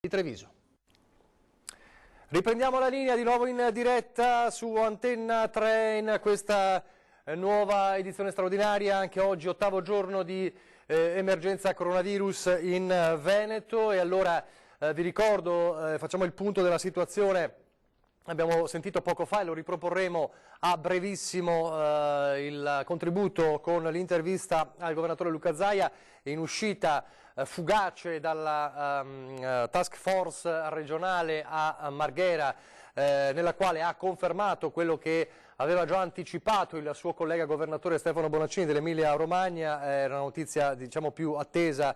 di Treviso. Riprendiamo la linea di nuovo in diretta su Antenna 3 in questa nuova edizione straordinaria, anche oggi 8° giorno di emergenza coronavirus in Veneto. E allora vi ricordo, facciamo il punto della situazione. Abbiamo sentito poco fa e lo riproporremo a brevissimo il contributo con l'intervista al governatore Luca Zaia in uscita fugace dalla task force regionale a Marghera, nella quale ha confermato quello che aveva già anticipato il suo collega governatore Stefano Bonaccini dell'Emilia Romagna. Era una notizia, diciamo, più attesa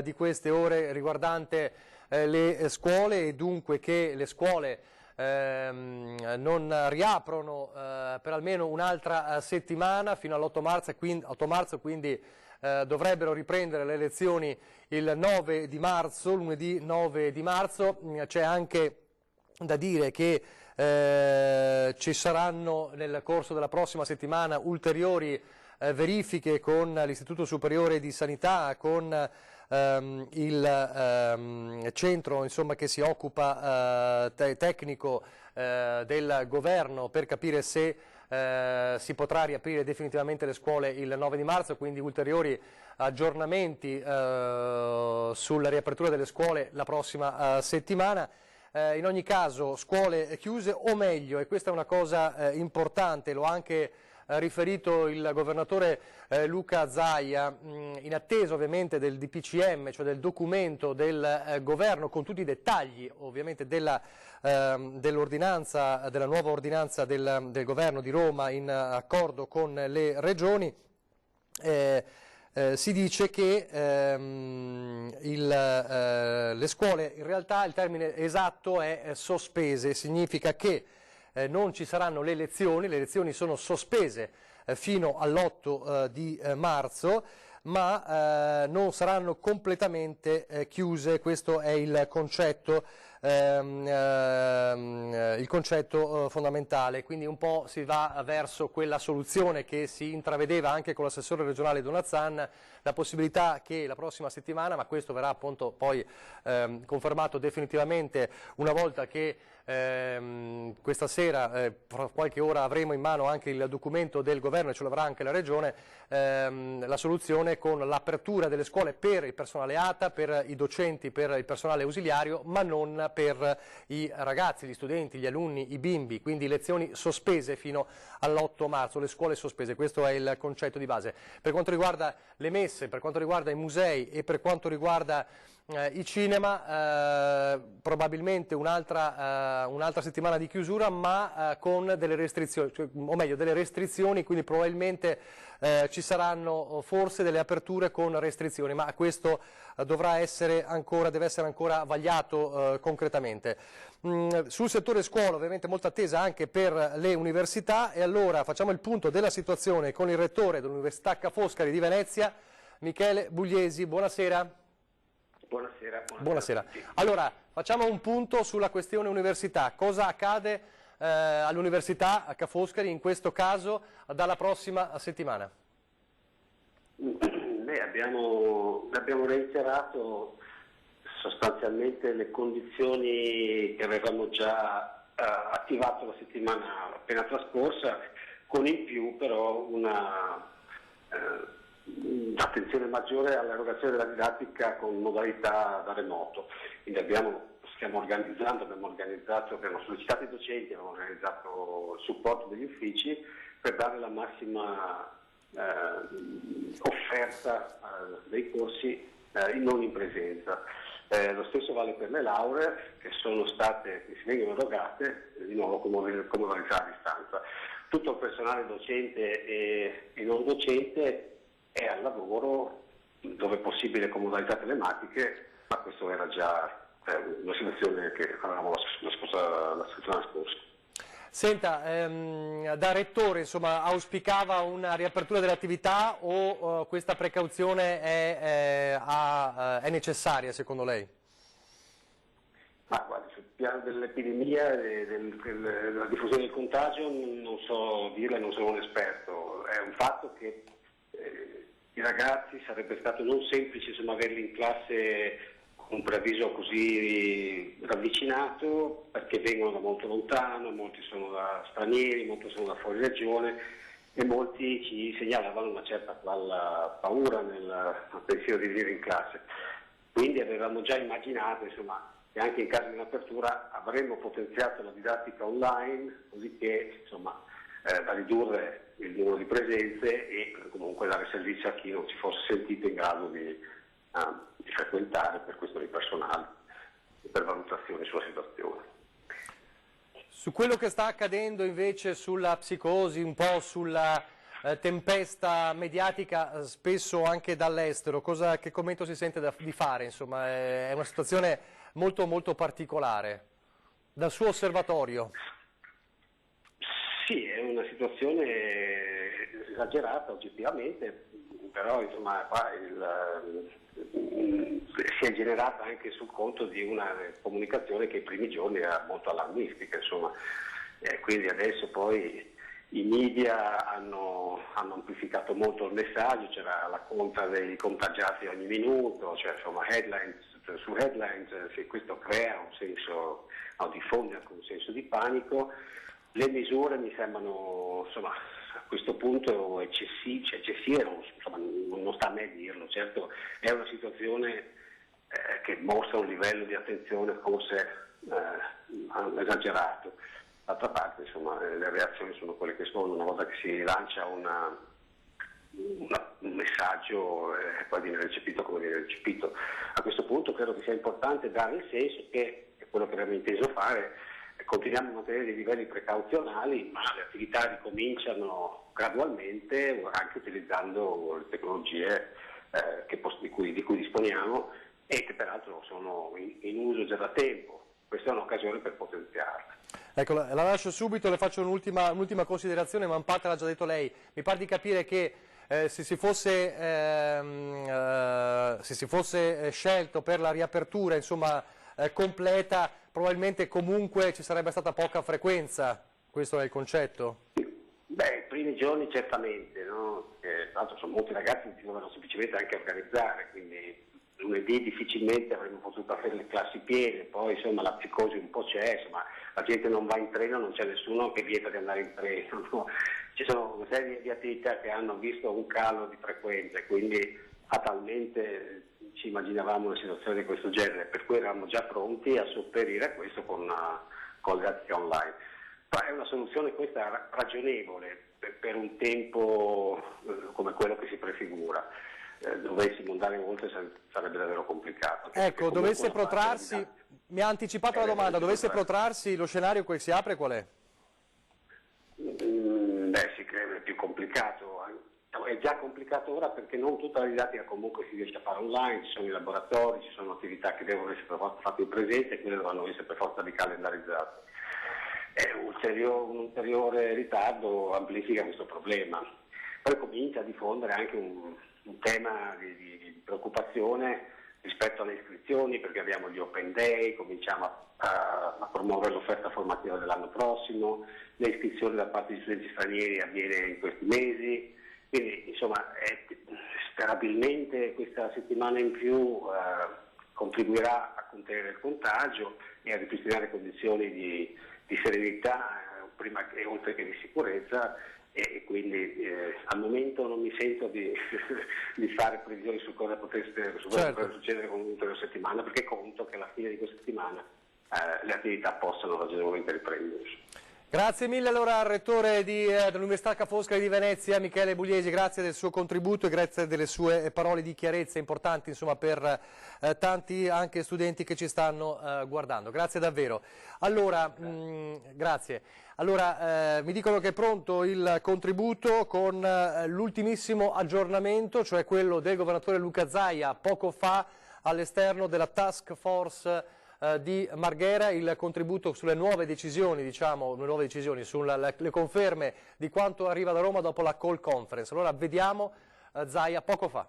di queste ore, riguardante le scuole, e dunque che le scuole non riaprono per almeno un'altra settimana fino all'8 marzo, quindi dovrebbero riprendere le lezioni il 9 di marzo, lunedì 9 di marzo. C'è anche da dire che ci saranno nel corso della prossima settimana ulteriori verifiche con l'Istituto Superiore di Sanità, con il centro, insomma, che si occupa tecnico del governo, per capire se si potrà riaprire definitivamente le scuole il 9 di marzo, quindi ulteriori aggiornamenti sulla riapertura delle scuole la prossima settimana. In ogni caso scuole chiuse, o meglio, e questa è una cosa importante, lo ha anche riferito il governatore Luca Zaia, in attesa ovviamente del DPCM, cioè del documento del governo con tutti i dettagli ovviamente dell'ordinanza, della nuova ordinanza del governo di Roma in accordo con le regioni. Si dice che le scuole, in realtà il termine esatto è sospese, significa che non ci saranno le lezioni sono sospese fino all'8 di marzo, ma non saranno completamente chiuse. Questo è il concetto fondamentale, quindi un po' si va verso quella soluzione che si intravedeva anche con l'assessore regionale Donazzan, la possibilità che la prossima settimana, ma questo verrà appunto poi confermato definitivamente una volta che questa sera, fra qualche ora, avremo in mano anche il documento del governo e ce l'avrà anche la regione, la soluzione con l'apertura delle scuole per il personale ATA, per i docenti, per il personale ausiliario, ma non per i ragazzi, gli studenti, gli alunni, i bimbi, quindi lezioni sospese fino all'8 marzo, le scuole sospese. Questo è il concetto di base. Per quanto riguarda le messe, per quanto riguarda i musei e per quanto riguarda i cinema, probabilmente un'altra settimana di chiusura, ma con delle restrizioni, o meglio delle restrizioni, quindi probabilmente ci saranno forse delle aperture con restrizioni, ma questo deve essere ancora vagliato concretamente. Sul settore scuola ovviamente molta attesa anche per le università, e allora facciamo il punto della situazione con il rettore dell'Università Ca' Foscari di Venezia, Michele Bugliesi. Buonasera. Buonasera. Allora, facciamo un punto sulla questione università. Cosa accade all'Università Ca' Foscari in questo caso dalla prossima settimana? Abbiamo reiterato sostanzialmente le condizioni che avevamo già attivato la settimana appena trascorsa, con in più però un'attenzione maggiore all'erogazione della didattica con modalità da remoto. Quindi abbiamo sollecitato i docenti, abbiamo organizzato il supporto degli uffici per dare la massima offerta dei corsi non in presenza. Lo stesso vale per le lauree che si vengono erogate di nuovo con modalità a distanza. Tutto il personale docente e non docente è al lavoro, dove è possibile, con modalità telematiche, ma questo era già una situazione che avevamo la settimana scorsa. Senta, da rettore, insomma, auspicava una riapertura delle attività o questa precauzione è necessaria secondo lei? Ma guarda, sul piano dell'epidemia e della diffusione del contagio non so dirle, non sono un esperto. È un fatto che i ragazzi sarebbe stato non semplice averli in classe un preavviso così ravvicinato, perché vengono da molto lontano, molti sono da stranieri, molti sono da fuori regione e molti ci segnalavano una certa paura nel pensiero di venire in classe. Quindi avevamo già immaginato, insomma, che anche in caso di un'apertura avremmo potenziato la didattica online, così che, insomma, da ridurre il numero di presenze e comunque dare servizio a chi non si fosse sentito in grado di frequentare per questioni personali, per valutazioni sulla situazione. Su quello che sta accadendo invece sulla psicosi, un po' sulla tempesta mediatica, spesso anche dall'estero, che commento si sente di fare? Insomma, è una situazione molto molto particolare, dal suo osservatorio. Sì, è una situazione esagerata oggettivamente, però insomma qua si è generata anche sul conto di una comunicazione che i primi giorni era molto allarmistica, insomma. Quindi adesso poi i media hanno amplificato molto il messaggio, c'era la conta dei contagiati ogni minuto, cioè insomma headlines su headlines, se questo crea un senso, diffonde anche un senso di panico. Le misure mi sembrano, insomma, a questo punto eccessive, non sta a me dirlo, certo è una situazione che mostra un livello di attenzione forse esagerato. D'altra parte, insomma, le reazioni sono quelle che sono, una volta che si lancia un messaggio e poi viene recepito come viene recepito. A questo punto credo che sia importante dare il senso che è quello che abbiamo inteso fare. Continuiamo a mantenere dei livelli precauzionali, ma le attività ricominciano gradualmente anche utilizzando le tecnologie di cui disponiamo e che peraltro sono in uso già da tempo. Questa è un'occasione per potenziarle. Ecco, la lascio subito, le faccio un'ultima considerazione, ma in parte l'ha già detto lei. Mi pare di capire che se si fosse scelto per la riapertura, insomma, completa, probabilmente comunque ci sarebbe stata poca frequenza, questo è il concetto? Beh, i primi giorni certamente, no? Tra l'altro sono molti ragazzi che si dovevano semplicemente anche organizzare, quindi lunedì difficilmente avremmo potuto fare le classi piene, poi insomma la psicosi un po' c'è, insomma la gente non va in treno, non c'è nessuno che vieta di andare in treno, no? Ci sono una serie di attività che hanno visto un calo di frequenza, quindi fatalmente ci immaginavamo una situazione di questo genere, per cui eravamo già pronti a sopperire a questo con le attività online. Ma è una soluzione questa ragionevole per un tempo come quello che si prefigura. Dovessimo andare oltre sarebbe davvero complicato. Ecco, dovesse protrarsi, mi ha anticipato la domanda, dovesse protrarsi lo scenario che si apre qual è? Beh, si crea più complicato. È già complicato ora perché non tutta la didattica comunque si riesce a fare online, ci sono i laboratori, ci sono attività che devono essere per forza fatte in presenza e quelle dovranno essere per forza calendarizzate. Un ulteriore ritardo amplifica questo problema. Poi comincia a diffondere anche un tema di preoccupazione rispetto alle iscrizioni, perché abbiamo gli Open Day, cominciamo a promuovere l'offerta formativa dell'anno prossimo, le iscrizioni da parte di studenti stranieri avviene in questi mesi, quindi insomma sperabilmente questa settimana in più contribuirà a contenere il contagio e a ripristinare condizioni di serenità prima che, oltre che di sicurezza, e quindi al momento non mi sento di fare previsioni su cosa potesse succedere con l'ultima settimana, perché conto che alla fine di questa settimana le attività possano ragionevolmente riprendersi. Grazie mille allora al rettore dell'Università Ca' Foscari di Venezia, Michele Bugliesi, grazie del suo contributo e grazie delle sue parole di chiarezza importanti, insomma, per tanti anche studenti che ci stanno guardando. Grazie davvero. Allora, grazie. Allora, mi dicono che è pronto il contributo con l'ultimissimo aggiornamento, cioè quello del governatore Luca Zaia poco fa all'esterno della task force di Marghera, il contributo sulle nuove decisioni, sulle conferme di quanto arriva da Roma dopo la call conference. Allora vediamo Zaia poco fa.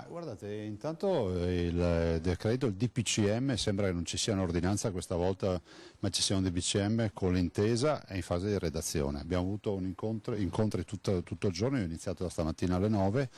Guardate, intanto il decreto, il DPCM, sembra che non ci sia un'ordinanza questa volta, ma ci sia un DPCM con l'intesa, è in fase di redazione. Abbiamo avuto incontri tutto il giorno, io ho iniziato da stamattina alle 9,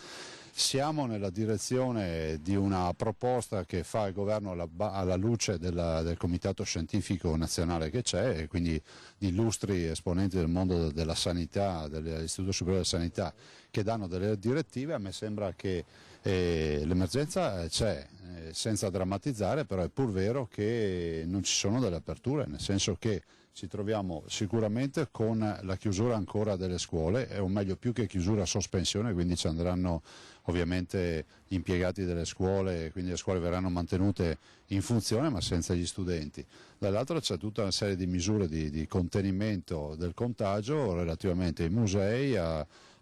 Siamo nella direzione di una proposta che fa il governo alla luce del comitato scientifico nazionale che c'è, e quindi di illustri esponenti del mondo della sanità, dell'Istituto Superiore della Sanità, che danno delle direttive. A me sembra che l'emergenza c'è, senza drammatizzare, però è pur vero che non ci sono delle aperture, nel senso che ci troviamo sicuramente con la chiusura ancora delle scuole, o meglio più che chiusura, sospensione, quindi ci andranno ovviamente gli impiegati delle scuole, quindi le scuole verranno mantenute in funzione ma senza gli studenti. Dall'altro c'è tutta una serie di misure di contenimento del contagio relativamente ai musei,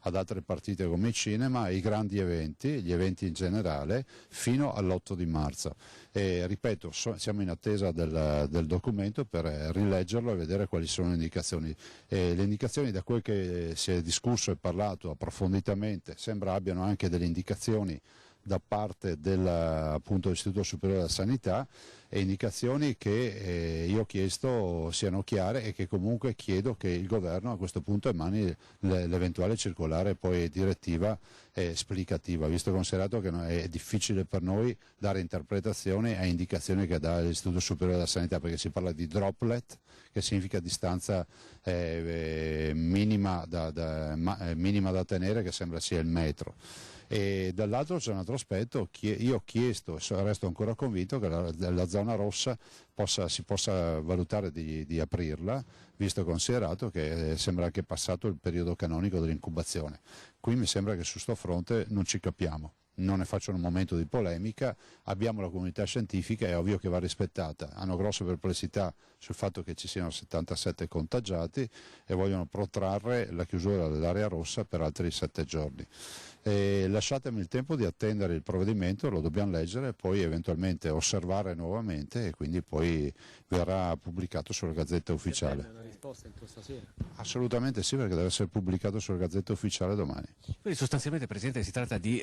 ad altre partite come i cinema, ai grandi eventi, gli eventi in generale, fino all'8 di marzo. E ripeto, siamo in attesa del documento per rileggerlo e vedere quali sono le indicazioni. Le indicazioni, da quel che si è discusso e parlato approfonditamente, sembra abbiano anche delle indicazioni da parte dell'Istituto Superiore della Sanità, e indicazioni che io ho chiesto siano chiare, e che comunque chiedo che il governo a questo punto emani l'eventuale circolare poi direttiva esplicativa, visto considerato che è difficile per noi dare interpretazione a indicazioni che dà l'Istituto Superiore della Sanità, perché si parla di droplet, che significa distanza minima da tenere, che sembra sia il metro. E dall'altro c'è un altro aspetto, io ho chiesto e resto ancora convinto che la zona rossa si possa valutare di aprirla, visto e considerato che sembra che è passato il periodo canonico dell'incubazione. Qui mi sembra che su sto fronte non ci capiamo. Non ne faccio un momento di polemica, abbiamo la comunità scientifica, è ovvio che va rispettata, hanno grosse perplessità sul fatto che ci siano 77 contagiati e vogliono protrarre la chiusura dell'area rossa per altri 7 giorni. Lasciatemi il tempo di attendere il provvedimento, lo dobbiamo leggere e poi eventualmente osservare nuovamente, e quindi poi verrà pubblicato sulla Gazzetta Ufficiale. Una risposta entro stasera? Assolutamente sì, perché deve essere pubblicato sulla Gazzetta Ufficiale domani. Quindi sostanzialmente, Presidente, si tratta di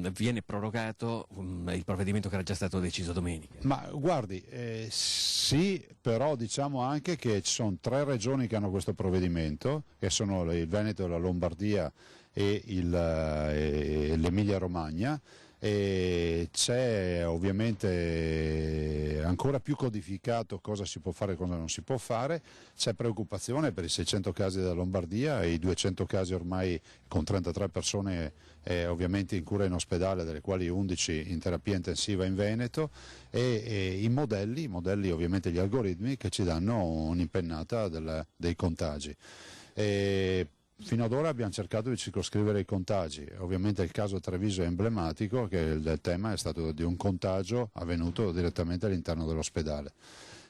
viene prorogato il provvedimento che era già stato deciso domenica. Ma guardi, sì, però diciamo anche che ci sono 3 regioni che hanno questo provvedimento, che sono il Veneto, la Lombardia e l'Emilia Romagna, e c'è ovviamente ancora più codificato cosa si può fare e cosa non si può fare. C'è preoccupazione per i 600 casi della Lombardia e i 200 casi ormai, con 33 persone ovviamente in cura in ospedale, delle quali 11 in terapia intensiva in Veneto, e i modelli ovviamente gli algoritmi che ci danno un'impennata dei contagi. Fino ad ora abbiamo cercato di circoscrivere i contagi, ovviamente il caso Treviso è emblematico, che il tema è stato di un contagio avvenuto direttamente all'interno dell'ospedale.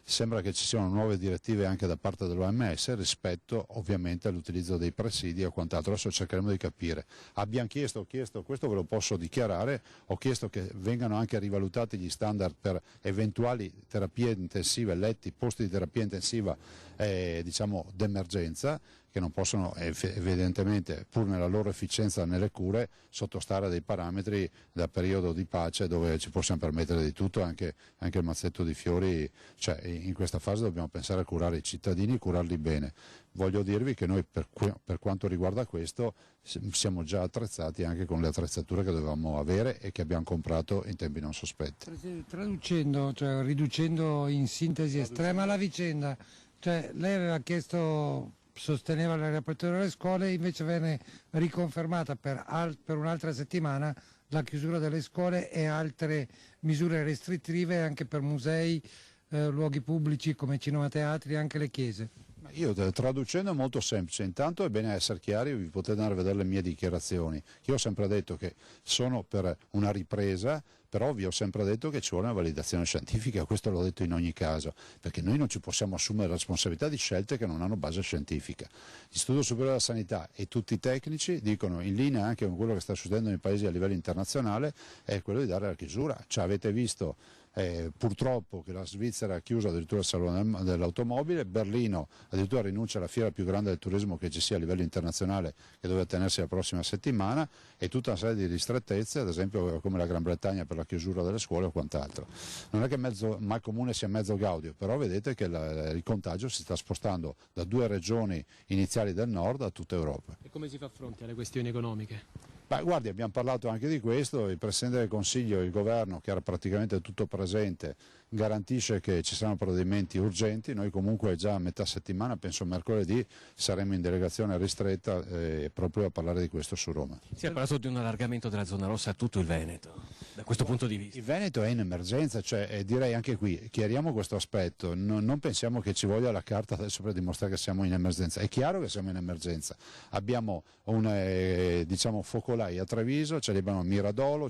Sembra che ci siano nuove direttive anche da parte dell'OMS rispetto ovviamente all'utilizzo dei presidi o quant'altro. Adesso cercheremo di capire. Abbiamo chiesto, questo ve lo posso dichiarare, ho chiesto che vengano anche rivalutati gli standard per eventuali terapie intensive, letti, posti di terapia intensiva diciamo d'emergenza, che non possono evidentemente, pur nella loro efficienza nelle cure, sottostare a dei parametri da periodo di pace dove ci possiamo permettere di tutto, anche il mazzetto di fiori. Cioè, in questa fase dobbiamo pensare a curare i cittadini, curarli bene. Voglio dirvi che noi per quanto riguarda questo siamo già attrezzati anche con le attrezzature che dovevamo avere e che abbiamo comprato in tempi non sospetti. Traducendo, cioè riducendo in sintesi estrema la vicenda, cioè lei aveva chiesto, sosteneva la riapertura delle scuole, invece venne riconfermata per un'altra settimana la chiusura delle scuole e altre misure restrittive anche per musei, luoghi pubblici come cinema, teatri e anche le chiese. Io traducendo è molto semplice, intanto è bene essere chiari, vi potete andare a vedere le mie dichiarazioni. Io ho sempre detto che sono per una ripresa, però vi ho sempre detto che ci vuole una validazione scientifica, questo l'ho detto in ogni caso, perché noi non ci possiamo assumere la responsabilità di scelte che non hanno base scientifica. L'Istituto Superiore della Sanità e tutti i tecnici dicono, in linea anche con quello che sta succedendo nei paesi a livello internazionale, è quello di dare la chiusura. Cioè, avete visto purtroppo che la Svizzera ha chiuso addirittura il salone dell'automobile, Berlino addirittura rinuncia alla fiera più grande del turismo che ci sia a livello internazionale, che doveva tenersi la prossima settimana, e tutta una serie di ristrettezze, ad esempio come la Gran Bretagna per la chiusura delle scuole o quant'altro. Non è che mal comune sia mezzo gaudio, però vedete che il contagio si sta spostando da 2 regioni iniziali del nord a tutta Europa. E come si fa fronte alle questioni economiche? Beh, guardi, abbiamo parlato anche di questo, il Presidente del Consiglio e il Governo, che era praticamente tutto presente, garantisce che ci saranno provvedimenti urgenti. Noi comunque già a metà settimana, penso mercoledì, saremo in delegazione ristretta proprio a parlare di questo su Roma. Si è parlato di un allargamento della zona rossa a tutto il Veneto, da questo punto di vista. Il Veneto è in emergenza, cioè, direi anche qui, chiariamo questo aspetto, non pensiamo che ci voglia la carta adesso per dimostrare che siamo in emergenza. È chiaro che siamo in emergenza, abbiamo diciamo, focolai a Treviso, ce li abbiamo a Miradolo,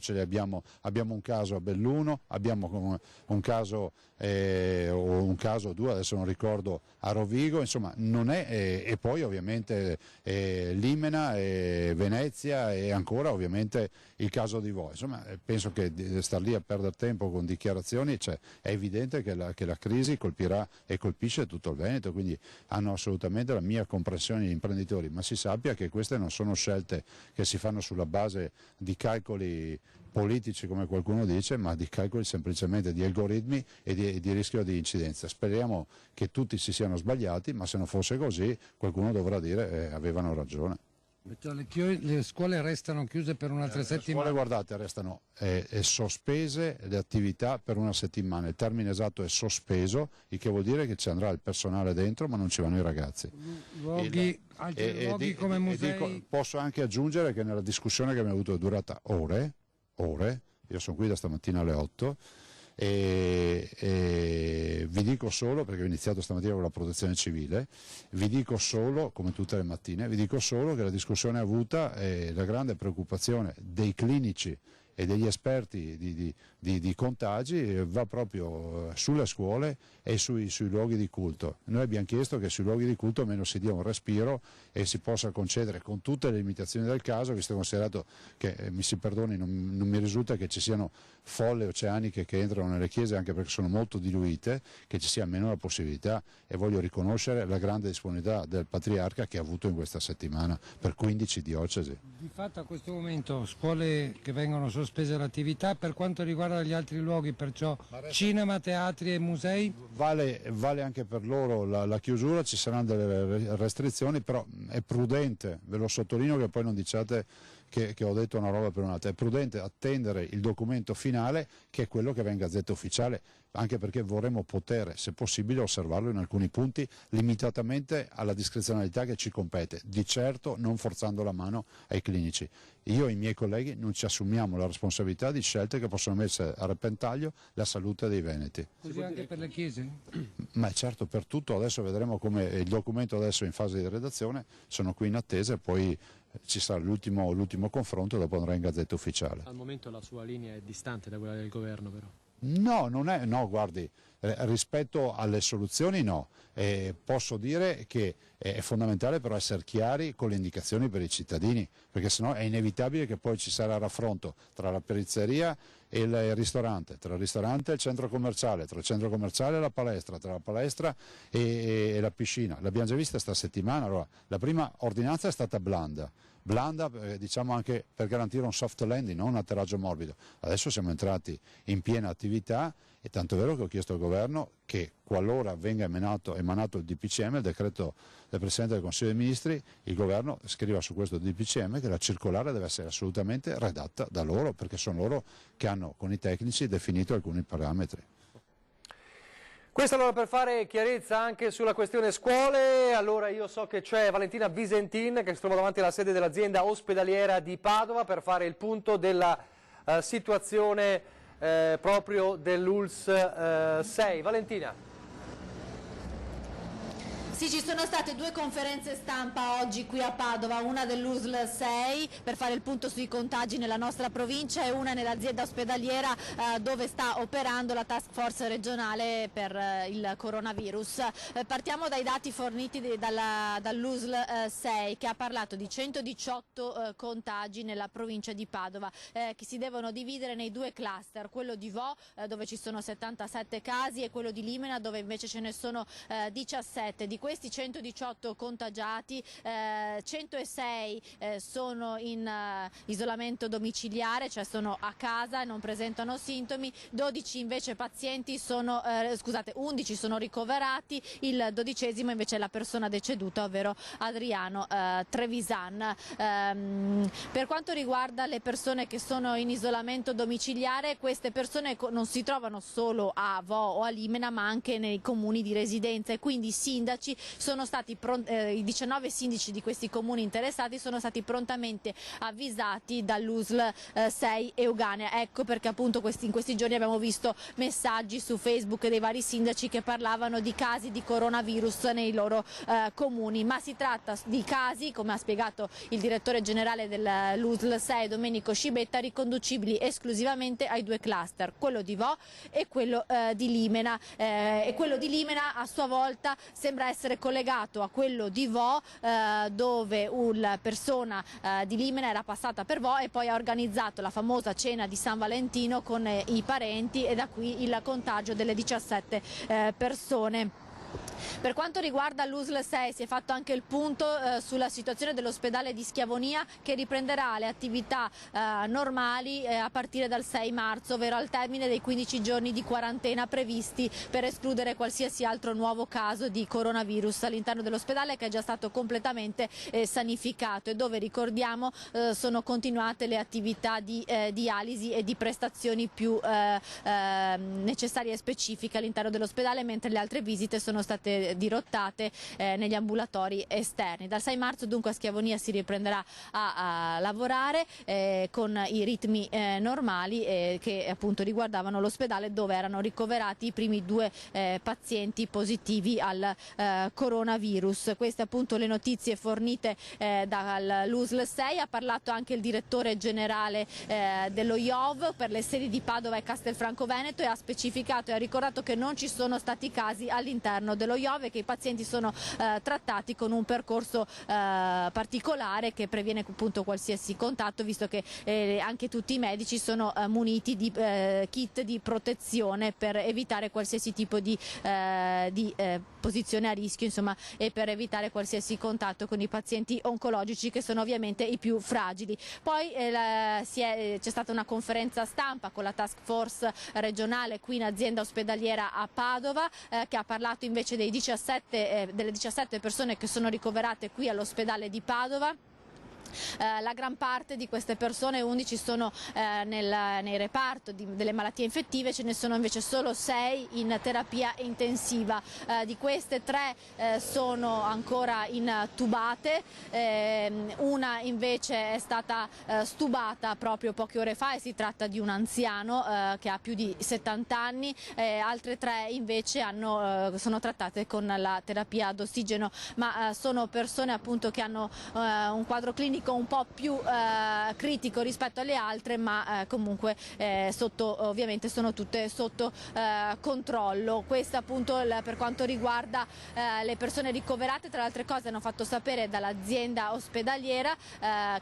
abbiamo un caso a Belluno, abbiamo un caso o un caso o due, adesso non ricordo, a Rovigo, insomma non è, e poi ovviamente Limena, Venezia e ancora ovviamente il caso di Voi. Insomma, penso che star lì a perdere tempo con dichiarazioni, cioè, è evidente che la crisi colpirà e colpisce tutto il Veneto, quindi hanno assolutamente la mia comprensione gli imprenditori, ma si sappia che queste non sono scelte che si fanno sulla base di calcoli politici come qualcuno dice, ma di calcoli semplicemente di algoritmi e di rischio di incidenza. Speriamo che tutti si siano sbagliati, ma se non fosse così qualcuno dovrà dire avevano ragione. Le scuole restano chiuse per un'altra settimana? Le scuole, guardate, restano sospese le attività per una settimana, il termine esatto è sospeso, il che vuol dire che ci andrà il personale dentro ma non ci vanno i ragazzi. Altri luoghi come musei? Posso anche aggiungere che nella discussione che abbiamo avuto è durata ore, io sono qui da stamattina alle 8 e vi dico solo, perché ho iniziato stamattina con la protezione civile, vi dico solo, come tutte le mattine, vi dico solo che la discussione avuta e la grande preoccupazione dei clinici e degli esperti di contagi va proprio sulle scuole e sui luoghi di culto. Noi abbiamo chiesto che sui luoghi di culto almeno si dia un respiro e si possa concedere, con tutte le limitazioni del caso, visto considerato che, mi si perdoni, non mi risulta che ci siano folle oceaniche che entrano nelle chiese, anche perché sono molto diluite, che ci sia almeno la possibilità, e voglio riconoscere la grande disponibilità del Patriarca che ha avuto in questa settimana per 15 diocesi. Di fatto a questo momento scuole che vengono sospese l'attività, per quanto riguarda gli altri luoghi, perciò cinema, teatri e musei? Vale anche per loro la chiusura, ci saranno delle restrizioni, però è prudente, ve lo sottolineo che poi non diciate che ho detto una roba per un'altra, è prudente attendere il documento finale che è quello che va in Gazzetta Ufficiale, anche perché vorremmo poter, se possibile, osservarlo in alcuni punti limitatamente alla discrezionalità che ci compete, di certo non forzando la mano ai clinici. Io e i miei colleghi non ci assumiamo la responsabilità di scelte che possono mettere a repentaglio la salute dei veneti. Così anche per le chiese? Ma certo, per tutto, adesso vedremo come il documento adesso è in fase di redazione, sono qui in attesa e poi ci sarà l'ultimo confronto e dopo andrà in Gazzetta Ufficiale. Al momento la sua linea è distante da quella del governo, però. No, guardi, rispetto alle soluzioni no, posso dire che è fondamentale però essere chiari con le indicazioni per i cittadini, perché sennò è inevitabile che poi ci sarà raffronto tra la pizzeria e il ristorante, tra il ristorante e il centro commerciale, tra il centro commerciale e la palestra, tra la palestra e la piscina. L'abbiamo già vista sta settimana. Allora, la prima ordinanza è stata blanda, diciamo anche per garantire un soft landing, non un atterraggio morbido. Adesso siamo entrati in piena attività e tanto è vero che ho chiesto al governo che qualora venga emanato il DPCM, il decreto del Presidente del Consiglio dei Ministri, il governo scriva su questo DPCM che la circolare deve essere assolutamente redatta da loro, perché sono loro che hanno con i tecnici definito alcuni parametri. Questo allora per fare chiarezza anche sulla questione scuole. Allora io so che c'è Valentina Visentin che si trova davanti alla sede dell'azienda ospedaliera di Padova per fare il punto della situazione proprio dell'ULSS 6. Valentina. Sì, ci sono state due conferenze stampa oggi qui a Padova, una dell'USL 6 per fare il punto sui contagi nella nostra provincia e una nell'azienda ospedaliera dove sta operando la task force regionale per il coronavirus. Partiamo dai dati forniti dall'USL 6 che ha parlato di 118 contagi nella provincia di Padova che si devono dividere nei due cluster, quello di Vo dove ci sono 77 casi e quello di Limena dove invece ce ne sono 17. Di questi 118 contagiati, 106 sono in isolamento domiciliare, cioè sono a casa e non presentano sintomi, 12 invece pazienti sono, 11 sono ricoverati, il 12° invece è la persona deceduta, ovvero Adriano Trevisan. Per quanto riguarda le persone che sono in isolamento domiciliare, queste persone non si trovano solo a Vo o a Limena, ma anche nei comuni di residenza, e quindi i sindaci sono stati i 19 sindaci di questi comuni interessati sono stati prontamente avvisati dall'USL 6 Euganea. Ecco perché appunto in questi giorni abbiamo visto messaggi su Facebook dei vari sindaci che parlavano di casi di coronavirus nei loro comuni, ma si tratta di casi, come ha spiegato il direttore generale dell'USL 6 Domenico Scibetta, riconducibili esclusivamente ai due cluster, quello di Vo e quello di Limena, e quello di Limena a sua volta sembra essere collegato a quello di Vo, dove una persona di Limena era passata per Vo e poi ha organizzato la famosa cena di San Valentino con i parenti, e da qui il contagio delle 17 persone. Per quanto riguarda l'USL 6 si è fatto anche il punto sulla situazione dell'ospedale di Schiavonia, che riprenderà le attività normali a partire dal 6 marzo, ovvero al termine dei 15 giorni di quarantena previsti per escludere qualsiasi altro nuovo caso di coronavirus all'interno dell'ospedale, che è già stato completamente sanificato, e dove, ricordiamo, sono continuate le attività di dialisi e di prestazioni più necessarie e specifiche all'interno dell'ospedale, mentre le altre visite sono state dirottate negli ambulatori esterni. Dal 6 marzo dunque a Schiavonia si riprenderà a lavorare con i ritmi normali che appunto riguardavano l'ospedale, dove erano ricoverati i primi 2 pazienti positivi al coronavirus. Queste appunto le notizie fornite dall'USL 6. Ha parlato anche il direttore generale dello IOV per le sedi di Padova e Castelfranco Veneto, e ha specificato e ha ricordato che non ci sono stati casi all'interno dello IOV e che i pazienti sono trattati con un percorso particolare che previene appunto qualsiasi contatto, visto che anche tutti i medici sono muniti di kit di protezione per evitare qualsiasi tipo di posizione a rischio, insomma, e per evitare qualsiasi contatto con i pazienti oncologici, che sono ovviamente i più fragili. Poi c'è stata una conferenza stampa con la task force regionale qui in azienda ospedaliera a Padova, che ha parlato invece delle 17 persone che sono ricoverate qui all'ospedale di Padova. La gran parte di queste persone, 11, sono nei reparto delle malattie infettive, ce ne sono invece solo 6 in terapia intensiva. Di queste 3 sono ancora intubate, una invece è stata stubata proprio poche ore fa, e si tratta di un anziano che ha più di 70 anni, altre 3 invece sono trattate con la terapia ad ossigeno, ma sono persone appunto che hanno un quadro clinico un po' più critico rispetto alle altre, ma comunque ovviamente sono tutte sotto controllo. Questo appunto per quanto riguarda le persone ricoverate. Tra le altre cose hanno fatto sapere dall'azienda ospedaliera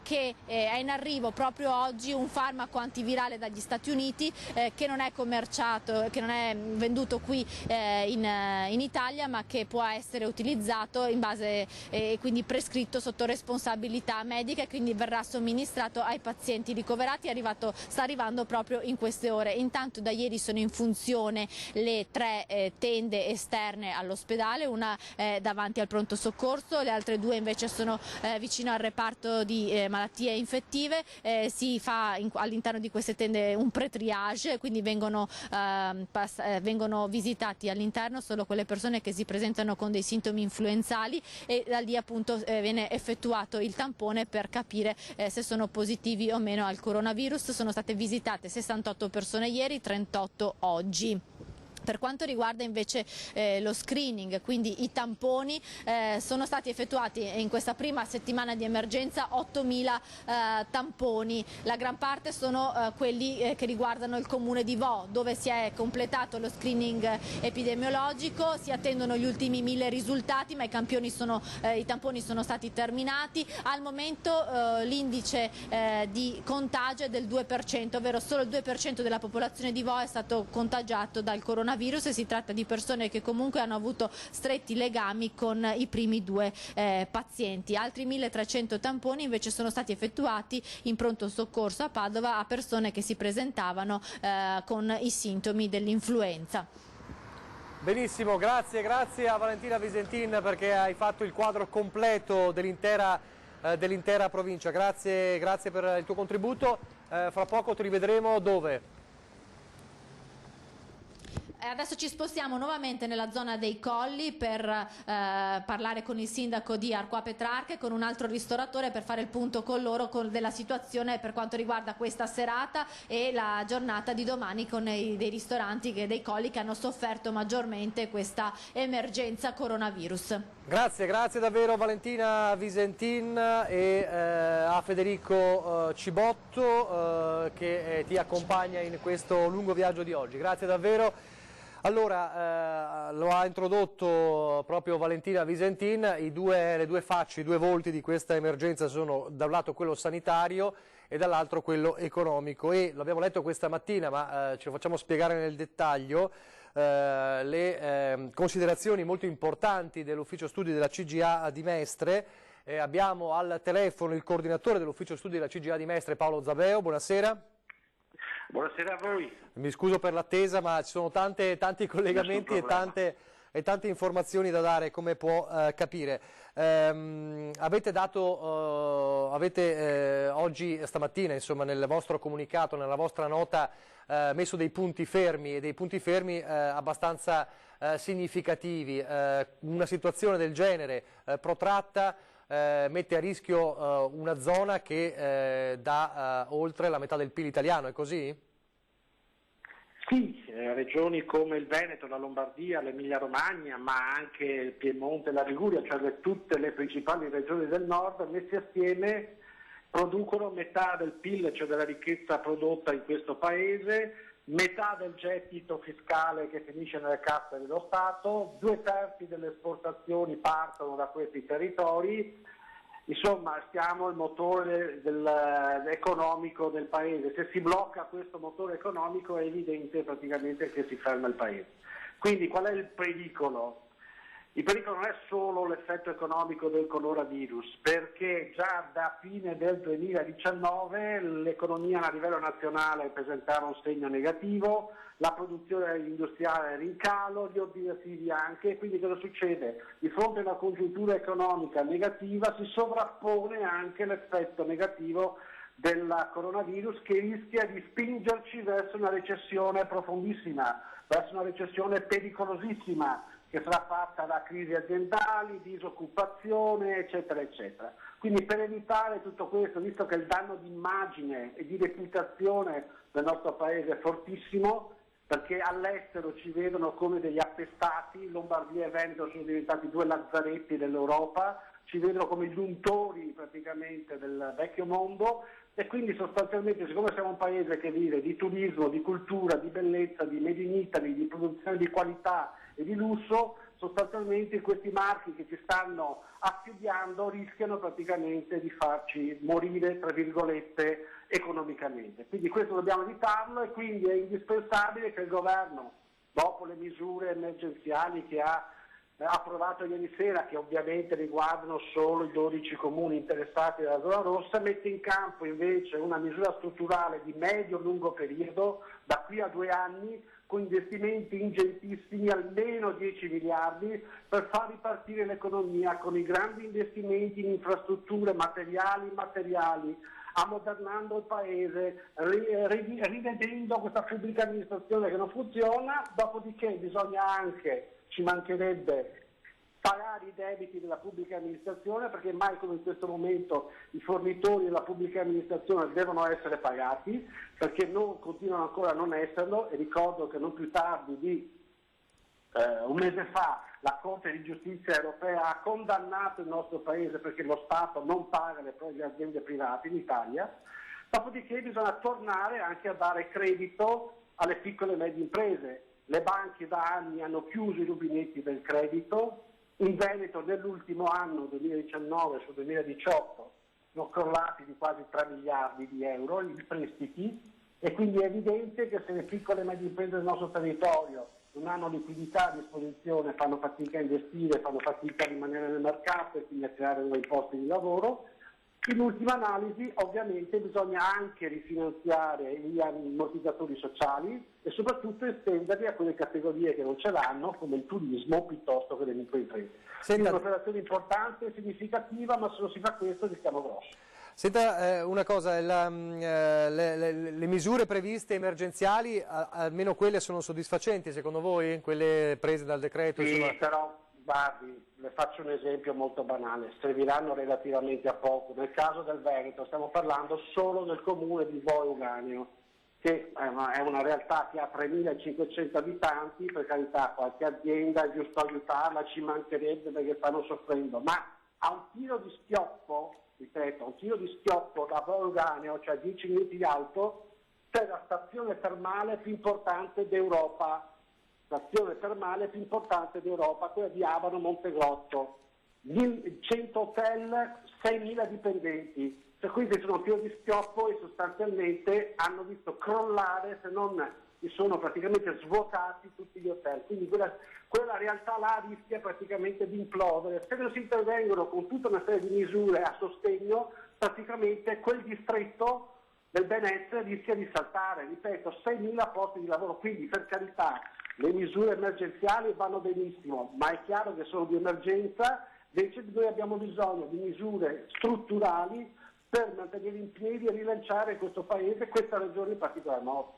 che è in arrivo proprio oggi un farmaco antivirale dagli Stati Uniti che non è commerciato, che non è venduto qui in Italia, ma che può essere utilizzato in base e quindi prescritto sotto responsabilità medica, e quindi verrà somministrato ai pazienti ricoverati. Sta arrivando proprio in queste ore. Intanto da ieri sono in funzione le 3 tende esterne all'ospedale, una davanti al pronto soccorso, le altre 2 invece sono vicino al reparto di malattie infettive. Si fa all'interno di queste tende un pre-triage, quindi vengono visitati all'interno solo quelle persone che si presentano con dei sintomi influenzali, e da lì appunto viene effettuato il tampone per capire se sono positivi o meno al coronavirus. Sono state visitate 68 persone ieri, 38 oggi. Per quanto riguarda invece lo screening, quindi i tamponi, sono stati effettuati in questa prima settimana di emergenza 8.000 tamponi. La gran parte sono quelli che riguardano il comune di Vo, dove si è completato lo screening epidemiologico. Si attendono gli ultimi 1.000 risultati, ma i tamponi sono stati terminati. Al momento l'indice di contagio è del 2%, ovvero solo il 2% della popolazione di Vo è stato contagiato dal coronavirus, coronavirus, e si tratta di persone che comunque hanno avuto stretti legami con i primi 2 pazienti. Altri 1300 tamponi invece sono stati effettuati in pronto soccorso a Padova a persone che si presentavano con i sintomi dell'influenza. Benissimo, grazie a Valentina Visentin perché hai fatto il quadro completo dell'intera provincia. Grazie per il tuo contributo. Fra poco ti rivedremo dove? Adesso ci spostiamo nuovamente nella zona dei Colli per parlare con il sindaco di Arqua Petrarca e con un altro ristoratore per fare il punto con loro della situazione per quanto riguarda questa serata e la giornata di domani con dei ristoranti dei Colli che hanno sofferto maggiormente questa emergenza coronavirus. Grazie davvero Valentina Visentin e a Federico Cibotto che ti accompagna in questo lungo viaggio di oggi. Grazie davvero. Allora, lo ha introdotto proprio Valentina Visentin, le due facce, i due volti di questa emergenza sono da un lato quello sanitario e dall'altro quello economico, e l'abbiamo letto questa mattina ma ce lo facciamo spiegare nel dettaglio. Le considerazioni molto importanti dell'ufficio studi della CGA di Mestre. Abbiamo al telefono il coordinatore dell'ufficio studi della CGA di Mestre, Paolo Zabeo. Buonasera. Buonasera a voi. Mi scuso per l'attesa, ma ci sono tanti collegamenti e tante informazioni da dare, come può capire. Avete oggi, stamattina, insomma, nel vostro comunicato, nella vostra nota, messo dei punti fermi, e dei punti fermi abbastanza significativi. Una situazione del genere protratta mette a rischio una zona che dà oltre la metà del PIL italiano, è così? Sì, regioni come il Veneto, la Lombardia, l'Emilia Romagna, ma anche il Piemonte e la Liguria, cioè tutte le principali regioni del nord, messi assieme producono metà del PIL, cioè della ricchezza prodotta in questo paese, metà del gettito fiscale che finisce nelle casse dello Stato, 2/3 delle esportazioni partono da questi territori. Insomma, siamo il motore economico del paese. Se si blocca questo motore economico è evidente praticamente che si ferma il paese. Quindi qual è il pericolo? Il pericolo non è solo l'effetto economico del coronavirus, perché già da fine del 2019 l'economia a livello nazionale presentava un segno negativo, la produzione industriale era in calo, gli ordini attivi anche, quindi cosa succede? Di fronte a una congiuntura economica negativa si sovrappone anche l'effetto negativo del coronavirus che rischia di spingerci verso una recessione profondissima, verso una recessione pericolosissima, che sarà fatta da crisi aziendali, disoccupazione, eccetera, eccetera. Quindi per evitare tutto questo, visto che il danno di immagine e di reputazione del nostro Paese è fortissimo, perché all'estero ci vedono come degli appestati, Lombardia e Veneto sono diventati 2 lazzaretti dell'Europa, ci vedono come gli untori praticamente del vecchio mondo, e quindi sostanzialmente, siccome siamo un paese che vive di turismo, di cultura, di bellezza, di made in Italy, di produzione di qualità e di lusso, sostanzialmente questi marchi che ci stanno affibbiando rischiano praticamente di farci morire, tra virgolette, economicamente. Quindi questo dobbiamo evitarlo, e quindi è indispensabile che il governo, dopo le misure emergenziali che ha approvato ieri sera, che ovviamente riguardano solo i 12 comuni interessati dalla zona rossa, mette in campo invece una misura strutturale di medio-lungo periodo, da qui a 2 anni, con investimenti ingentissimi, almeno 10 miliardi, per far ripartire l'economia con i grandi investimenti in infrastrutture materiali e immateriali, ammodernando il paese, rivedendo questa pubblica amministrazione che non funziona. Dopodiché bisogna anche, ci mancherebbe, pagare i debiti della pubblica amministrazione, perché mai come in questo momento i fornitori della pubblica amministrazione devono essere pagati, perché continuano ancora a non esserlo, e ricordo che non più tardi di un mese fa la Corte di Giustizia europea ha condannato il nostro Paese perché lo Stato non paga le proprie aziende private in Italia. Dopodiché bisogna tornare anche a dare credito alle piccole e medie imprese. Le banche da anni hanno chiuso i rubinetti del credito. In Veneto nell'ultimo anno, 2019 su 2018, sono crollati di quasi 3 miliardi di euro i prestiti, e quindi è evidente che se le piccole e medie imprese del nostro territorio non hanno liquidità a disposizione, fanno fatica a investire, fanno fatica a rimanere nel mercato e quindi a creare nuovi posti di lavoro. In ultima analisi ovviamente bisogna anche rifinanziare gli ammortizzatori sociali e soprattutto estenderli a quelle categorie che non ce l'hanno, come il turismo piuttosto che le microimprese. Quindi è un'operazione importante, significativa, ma se non si fa questo rischiamo grosso. Senta, una cosa, le misure previste emergenziali, almeno quelle sono soddisfacenti secondo voi? Quelle prese dal decreto? Sì, insomma... però guardi, le faccio un esempio molto banale, serviranno relativamente a poco. Nel caso del Veneto stiamo parlando solo del comune di Vo Euganeo, che è una realtà che ha 3.500 abitanti, per carità qualche azienda è giusto aiutarla, ci mancherebbe perché stanno soffrendo, ma a un tiro di schioppo, ripeto, a un tiro di schioppo da Vo Euganeo, cioè 10 minuti di auto, c'è la stazione termale più importante d'Europa. Stazione termale più importante d'Europa, quella di Abano Montegrotto, 100 hotel, 6.000 dipendenti, cioè quindi sono più di schioppo e sostanzialmente hanno visto crollare, se non si sono praticamente svuotati tutti gli hotel, quindi quella realtà là rischia praticamente di implodere. Se non si intervengono con tutta una serie di misure a sostegno, praticamente quel distretto del benessere rischia di saltare, ripeto, 6.000 posti di lavoro, quindi per carità le misure emergenziali vanno benissimo, ma è chiaro che sono di emergenza, invece noi abbiamo bisogno di misure strutturali per mantenere in piedi e rilanciare questo Paese, questa regione in particolar modo.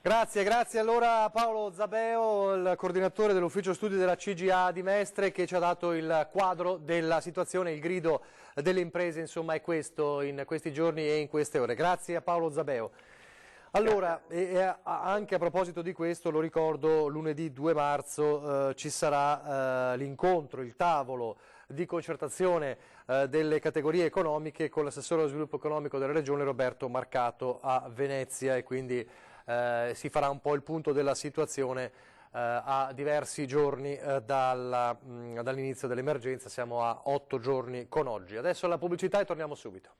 Grazie allora a Paolo Zabeo, il coordinatore dell'ufficio studi della CGA di Mestre, che ci ha dato il quadro della situazione, il grido delle imprese, insomma è questo in questi giorni e in queste ore. Grazie a Paolo Zabeo. Allora, anche a proposito di questo, lo ricordo, lunedì 2 marzo ci sarà l'incontro, il tavolo di concertazione delle categorie economiche con l'assessore allo sviluppo economico della regione Roberto Marcato a Venezia e quindi si farà un po' il punto della situazione a diversi giorni dall'inizio dell'emergenza, siamo a 8 giorni con oggi. Adesso alla pubblicità e torniamo subito.